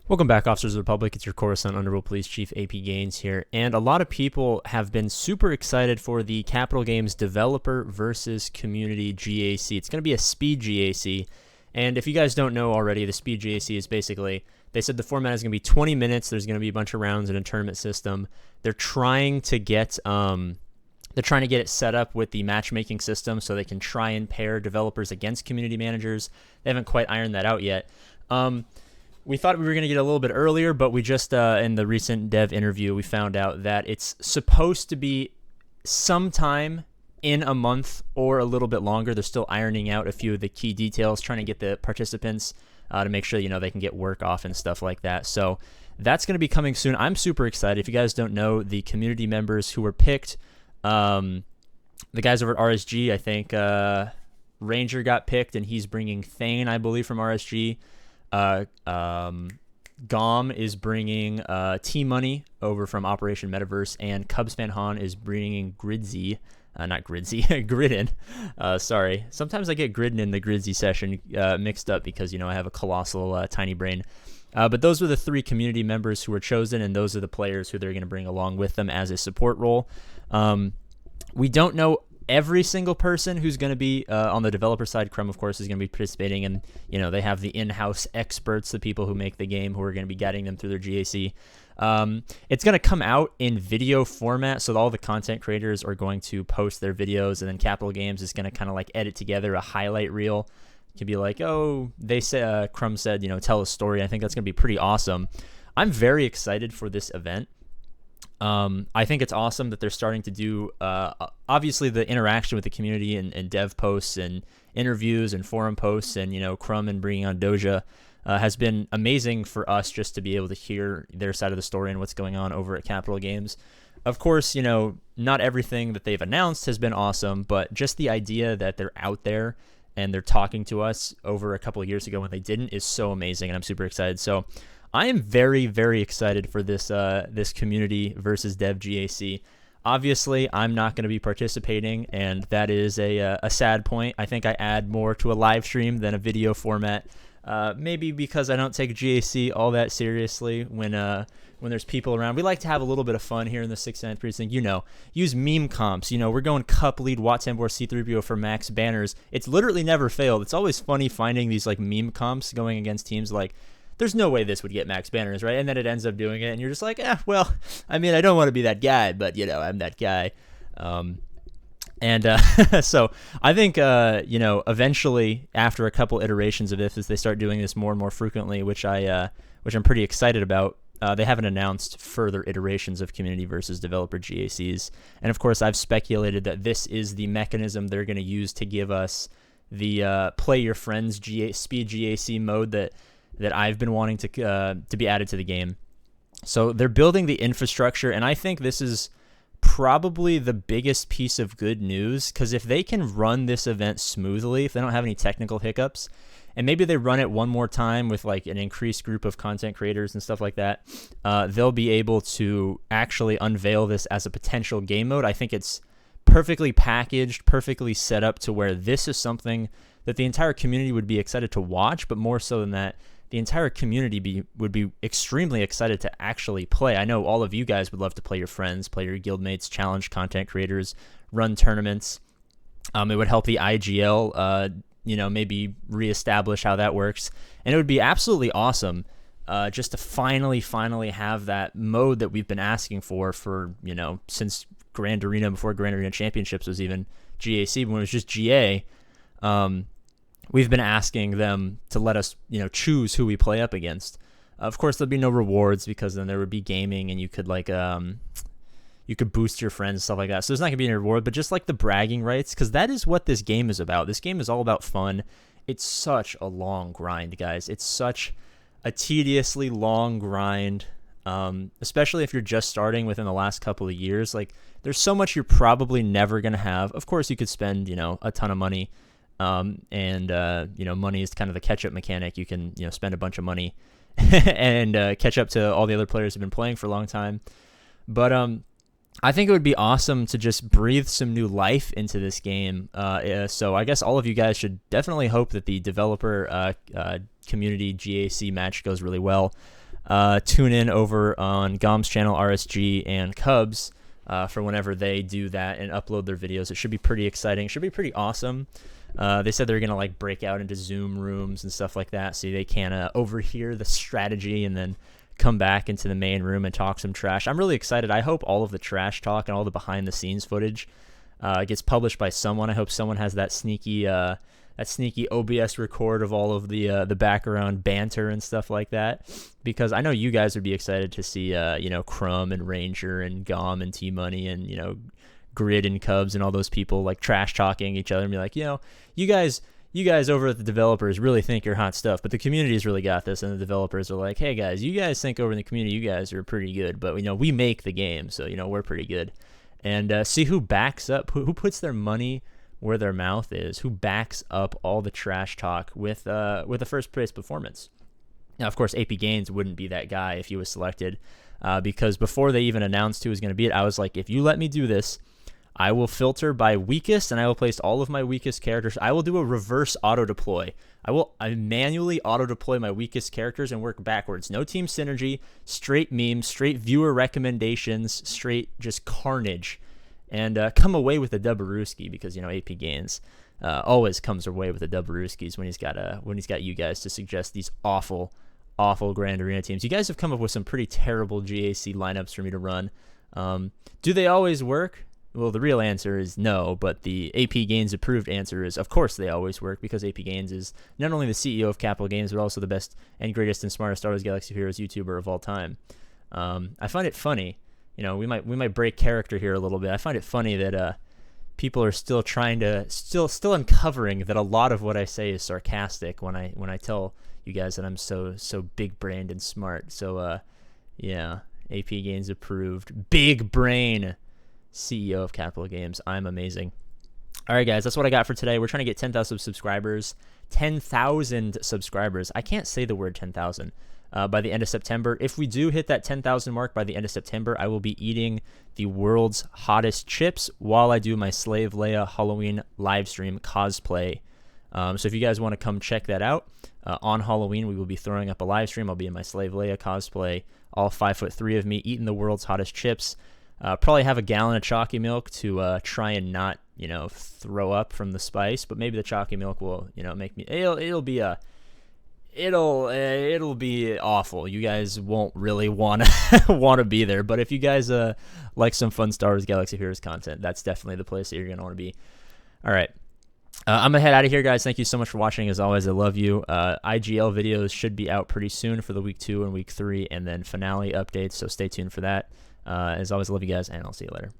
Welcome back, Officers of the Republic. It's your Coruscant Underworld Police Chief APGAINS here, and a lot of people have been super excited for the Capital Games Developer versus Community GAC. It's going to be a speed GAC, and if you guys don't know already, the speed GAC is basically, they said the format is going to be 20 minutes. There's going to be a bunch of rounds in a tournament system. They're trying to get it set up with the matchmaking system so they can try and pair developers against community managers. They haven't quite ironed that out yet. We thought we were going to get a little bit earlier, but we just, in the recent dev interview, we found out that it's supposed to be sometime in a month or a little bit longer. They're still ironing out a few of the key details, trying to get the participants to make sure, they can get work off and stuff like that. So that's going to be coming soon. I'm super excited. If you guys don't know, the community members who were picked, the guys over at RSG, I think Ranger got picked, and he's bringing Thane, I believe, from RSG. Gom is bringing T-Money over from Operation Metaverse, and Cubs Fan Han is bringing Gridzy, not Gridzy, Gridden. Sorry, sometimes I get Gridden in the Gridzy session mixed up because I have a colossal tiny brain. But those were the three community members who were chosen, and those are the players who they're going to bring along with them as a support role. We don't know every single person who's going to be on the developer side. Crumb, of course, is going to be participating, and they have the in-house experts, the people who make the game, who are going to be guiding them through their GAC. It's going to come out in video format, so all the content creators are going to post their videos, and then Capital Games is going to kind of like edit together a highlight reel. It could be like, oh, they say, Crumb said, tell a story. I think that's going to be pretty awesome. I'm very excited for this event. I think it's awesome that they're starting to do, obviously, the interaction with the community and dev posts and interviews and forum posts, and, Crumb and bringing on Doja has been amazing for us just to be able to hear their side of the story and what's going on over at Capital Games. Of course, not everything that they've announced has been awesome, but just the idea that they're out there and they're talking to us over a couple of years ago when they didn't is so amazing, and I'm super excited. So I am very, very excited for this this community versus dev GAC. Obviously, I'm not going to be participating, and that is a sad point. I think I add more to a live stream than a video format, maybe because I don't take GAC all that seriously when there's people around. We like to have a little bit of fun here in the 69th Precinct. Use meme comps. We're going Cup Lead, Watambor, C3PO for max banners. It's literally never failed. It's always funny finding these like meme comps going against teams like, there's no way this would get max banners, right? And then it ends up doing it, and you're just like, well, I mean, I don't want to be that guy, but, I'm that guy. So I think, eventually, after a couple iterations of this, as they start doing this more and more frequently, which I'm pretty excited about, they haven't announced further iterations of community versus developer GACs. And, of course, I've speculated that this is the mechanism they're going to use to give us the play your friends speed GAC mode that I've been wanting to be added to the game. So they're building the infrastructure, and I think this is probably the biggest piece of good news, because if they can run this event smoothly, if they don't have any technical hiccups, and maybe they run it one more time with like an increased group of content creators and stuff like that, they'll be able to actually unveil this as a potential game mode. I think it's perfectly packaged, perfectly set up to where this is something that the entire community would be excited to watch, but more so than that, the entire community would be extremely excited to actually play. I know all of you guys would love to play your friends, play your guildmates, challenge content creators, run tournaments. It would help the IGL, maybe reestablish how that works. And it would be absolutely awesome just to finally have that mode that we've been asking for, since Grand Arena, before Grand Arena Championships was even GAC, when it was just GA. We've been asking them to let us, choose who we play up against. Of course, there'll be no rewards, because then there would be gaming, and you could you could boost your friends and stuff like that. So there's not gonna be any reward, but just like the bragging rights, because that is what this game is about. This game is all about fun. It's such a long grind, guys. It's such a tediously long grind, especially if you're just starting within the last couple of years. Like, there's so much you're probably never gonna have. Of course, you could spend, a ton of money. Money is kind of the catch-up mechanic. You can, spend a bunch of money and catch up to all the other players who've been playing for a long time. But I think it would be awesome to just breathe some new life into this game. So I guess all of you guys should definitely hope that the developer community GAC match goes really well, tune in over on Gom's channel, RSG, and Cubs for whenever they do that and upload their videos. It should be pretty exciting. Should be pretty awesome. They said they're gonna like break out into Zoom rooms and stuff like that, so they can overhear the strategy and then come back into the main room and talk some trash. I'm really excited. I hope all of the trash talk and all the behind the scenes footage gets published by someone. I hope someone has that sneaky OBS record of all of the background banter and stuff like that, because I know you guys would be excited to see Crumb and Ranger and Gom and T Money and Grid and Cubs and all those people like trash talking each other and be like, you guys over at the developers really think you're hot stuff, but the community's really got this, and the developers are like, hey guys, you guys think over in the community you guys are pretty good, but we make the game, so we're pretty good. And see who backs up, who puts their money where their mouth is, who backs up all the trash talk with a first place performance. Now, of course, APGAINS wouldn't be that guy if he was selected, because before they even announced who was going to be it, I was like, if you let me do this, I will filter by weakest, and I will place all of my weakest characters. I will do a reverse auto-deploy. I manually auto-deploy my weakest characters and work backwards. No team synergy, straight memes, straight viewer recommendations, straight just carnage. And come away with a Dubberooski, because, APGAINS always comes away with the Dubberooskis when he's got you guys to suggest these awful Grand Arena teams. You guys have come up with some pretty terrible GAC lineups for me to run. Do they always work? Well, the real answer is no, but the APGAINS approved answer is, of course they always work, because APGAINS is not only the CEO of Capital Games, but also the best and greatest and smartest Star Wars Galaxy of Heroes YouTuber of all time. I find it funny, we might break character here a little bit. I find it funny that people are still still uncovering that a lot of what I say is sarcastic when I tell you guys that I'm so big brained and smart. So yeah, APGAINS approved, big brain CEO of Capital Games. I'm amazing. All right, guys, that's what I got for today. We're trying to get 10,000 subscribers. 10,000 subscribers. I can't say the word 10,000 by the end of September. If we do hit that 10,000 mark by the end of September, I will be eating the world's hottest chips while I do my Slave Leia Halloween live stream cosplay. So if you guys want to come check that out, on Halloween, we will be throwing up a live stream. I'll be in my Slave Leia cosplay, all 5'3" of me, eating the world's hottest chips. Probably have a gallon of chalky milk to try and not, throw up from the spice, but maybe the chalky milk will, make me. It'll be awful. You guys won't really want to be there, but if you guys like some fun Star Wars Galaxy of Heroes content, that's definitely the place that you're gonna want to be. All right. I'm gonna head out of here, guys. Thank you so much for watching. As always, I love you. IGL videos should be out pretty soon for the week 2 and week 3, and then finale updates, so stay tuned for that. As always, I love you guys, and I'll see you later.